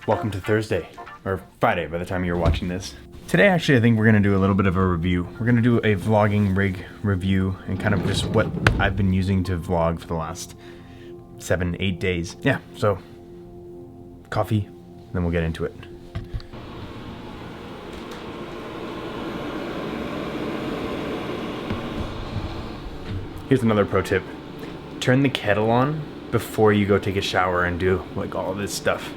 Welcome to Thursday, or Friday by the time you're watching this. Today actually I think we're going to do a little bit of a review. We're going to do a vlogging rig review and kind of just what I've been using to vlog for the last 7-8 days. Yeah, so coffee, then we'll get into it. Here's another pro tip. Turn the kettle on before you go take a shower and do like all this stuff.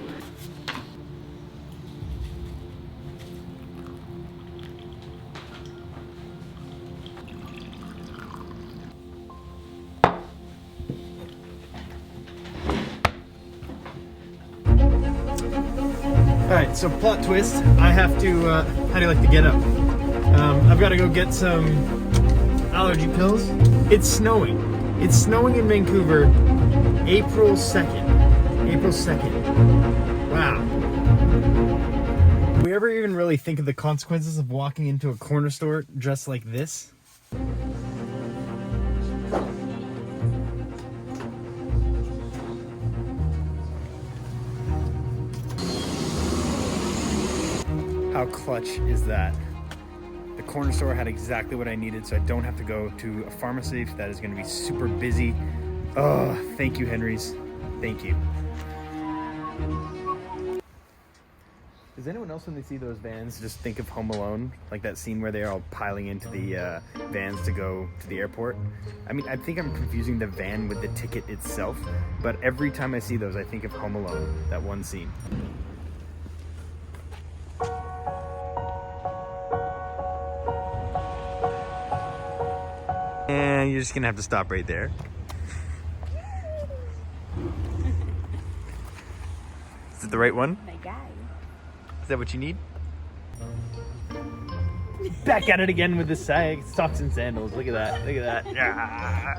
Alright, so plot twist, I have to, how do you like to get up? I've got to go get some allergy pills. It's snowing. It's snowing in Vancouver, April 2nd. April 2nd. Wow. Do we ever even really think of the consequences of walking into a corner store dressed like this? How clutch is that? The corner store had exactly what I needed, so I don't have to go to a pharmacy that is going to be super busy. Oh, thank you, Henry's. Thank you. Does anyone else, when they see those vans, just think of Home Alone? Like that scene where they're all piling into the vans to go to the airport? I mean, I think I'm confusing the van with the ticket itself, but every time I see those, I think of Home Alone, that one scene. And you're just gonna have to stop right there. Is it the right one? My guy. Is that what you need? Back at it again with the socks and sandals. Look at that. Look at that. Yeah.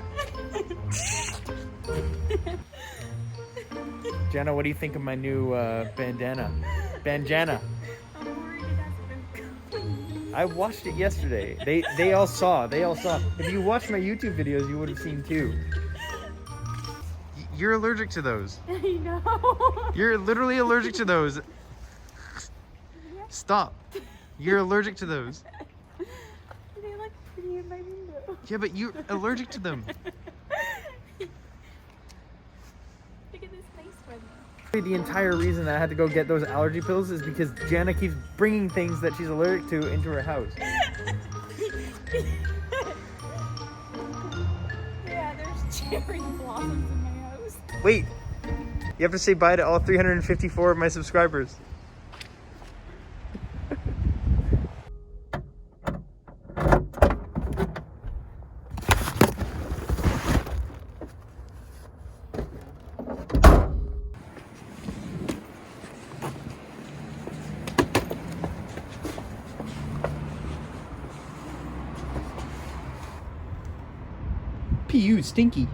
Jana, what do you think of my new bandana? Bandana. I watched it yesterday. They all saw. If you watched my YouTube videos, you would have seen too. You're allergic to those. I know. You're literally allergic to those. Stop. You're allergic to those. They look pretty in my window. Yeah, but you're allergic to them. Look at this face for me. The entire reason that I had to go get those allergy pills is because Jana keeps bringing things that she's allergic to into her house. Yeah, there's cherry blossoms in my house. Wait, you have to say bye to all 354 of my subscribers. P.U. stinky.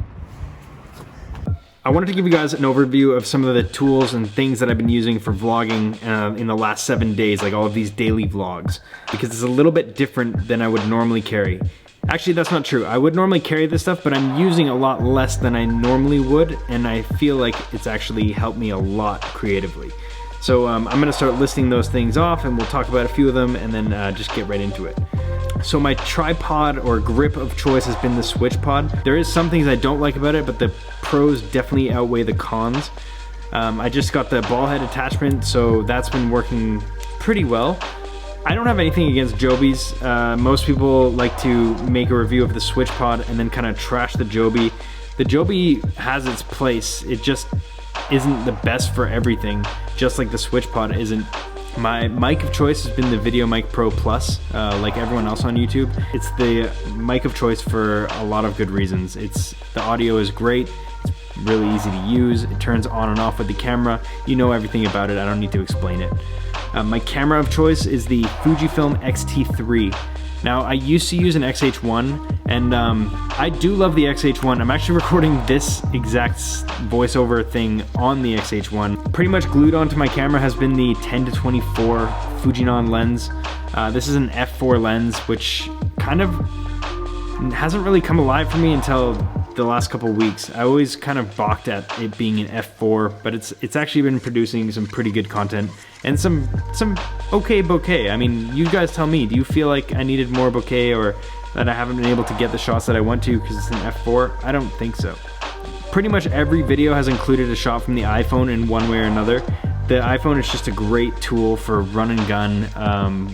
I wanted to give you guys an overview of some of the tools and things that I've been using for vlogging in the last 7 days, like all of these daily vlogs, because it's a little bit different than I would normally carry. Actually, that's not true. I would normally carry this stuff, but I'm using a lot less than I normally would, and I feel like it's actually helped me a lot creatively. So I'm gonna start listing those things off, and we'll talk about a few of them, and then just get right into it. So my tripod or grip of choice has been the Switchpod. There is some things I don't like about it, but the pros definitely outweigh the cons. I just got the ball head attachment, so that's been working pretty well. I don't have anything against Jobies. Most people like to make a review of the Switchpod and then kind of trash the Joby. The Joby has its place. It just isn't the best for everything, just like the Switchpod isn't. My mic of choice has been the Video Mic Pro Plus, like everyone else on YouTube. It's the mic of choice for a lot of good reasons. The audio is great, it's really easy to use. It turns on and off with the camera. You know everything about it, I don't need to explain it. My camera of choice is the Fujifilm XT3. Now, I used to use an XH1, and I do love the XH1. I'm actually recording this exact voiceover thing on the XH1. Pretty much glued onto my camera has been the 10-24 Fujinon lens. This is an f4 lens, which kind of hasn't really come alive for me until the last couple weeks. I always kind of balked at it being an f4, but it's actually been producing some pretty good content and some okay bokeh. I mean, you guys tell me, do you feel like I needed more bokeh, or that I haven't been able to get the shots that I want to because it's an f4? I don't think so. Pretty much every video has included a shot from the iPhone in one way or another. The iPhone is just a great tool for run and gun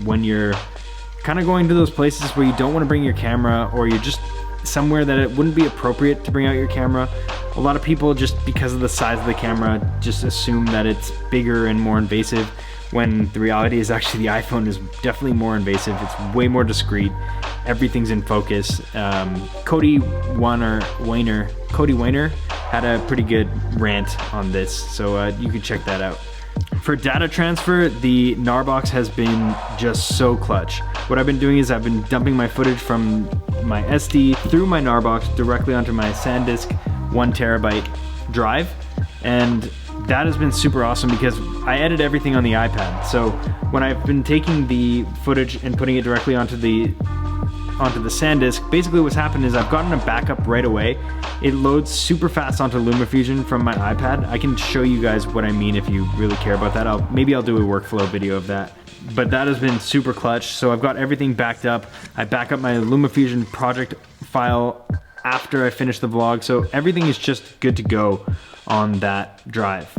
when you're kind of going to those places where you don't want to bring your camera, or you're just somewhere that it wouldn't be appropriate to bring out your camera. A lot of people, just because of the size of the camera, just assume that it's bigger and more invasive, when the reality is actually the iPhone is definitely more invasive. It's way more discreet. Everything's in focus. Cody Wayner had a pretty good rant on this, so you could check that out. For data transfer, the Narbox has been just so clutch. What I've been doing is I've been dumping my footage from my SD through my Narbox directly onto my SanDisk 1 terabyte drive, and that has been super awesome because I edit everything on the iPad. So when I've been taking the footage and putting it directly onto the SanDisk, basically what's happened is I've gotten a backup right away. It loads super fast onto LumaFusion from my iPad. I can show you guys what I mean if you really care about that. Maybe I'll do a workflow video of that. But that has been super clutch. So I've got everything backed up. I back up my LumaFusion project file after I finish the vlog. So everything is just good to go on that drive.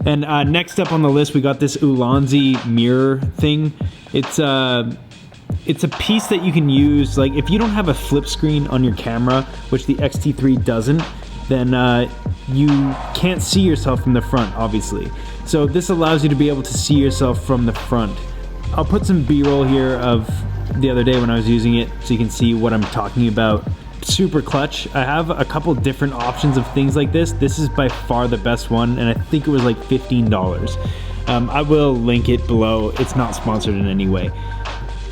And next up on the list, we got this ULANZI mirror thing. It's a piece that you can use, like if you don't have a flip screen on your camera, which the XT3 doesn't, then you can't see yourself from the front, obviously. So this allows you to be able to see yourself from the front. I'll put some B-roll here of the other day when I was using it so you can see what I'm talking about. Super clutch. I have a couple different options of things like this. This is by far the best one, and I think it was like $15. I will link it below. It's not sponsored in any way.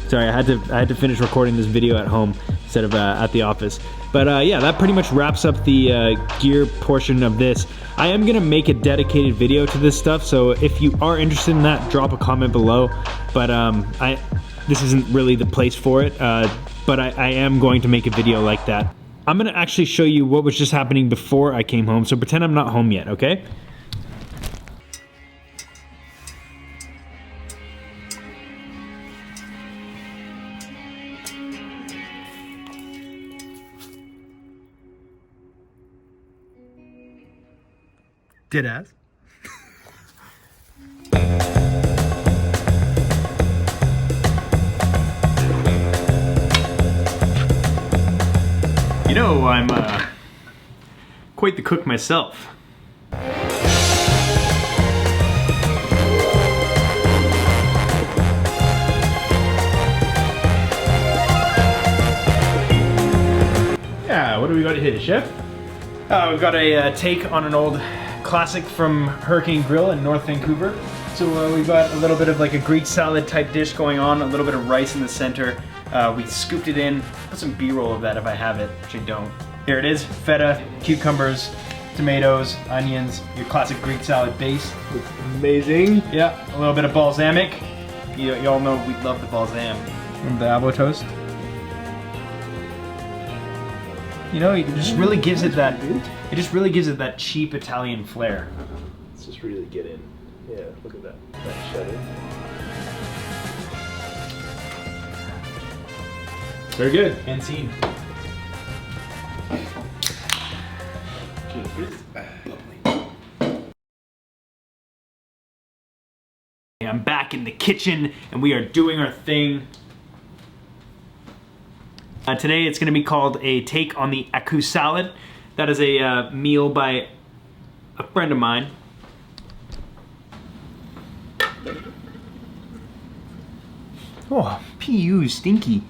Sorry, I had to finish recording this video at home instead of at the office. But yeah, that pretty much wraps up the gear portion of this. I am gonna make a dedicated video to this stuff, so if you are interested in that, drop a comment below. But this isn't really the place for it, but I am going to make a video like that. I'm gonna actually show you what was just happening before I came home, so pretend I'm not home yet, okay? Deadass. You know, I'm quite the cook myself. Yeah, what do we got here, chef? We've got a take on an old classic from Hurricane Grill in North Vancouver. So we've got a little bit of like a Greek salad type dish going on, a little bit of rice in the center. We scooped it in, put some B-roll of that if I have it, which I don't. Here it is, feta, cucumbers, tomatoes, onions, your classic Greek salad base. Looks amazing. Yeah, a little bit of balsamic. You all know we love the balsam. And the avo toast. You know, it just really gives it that, cheap Italian flair. Let's just really get in. Yeah, look at that. That shutter. Very good. And scene. I'm back in the kitchen and we are doing our thing. Today it's going to be called a take on the aku salad. That is a meal by a friend of mine. Oh, PU stinky.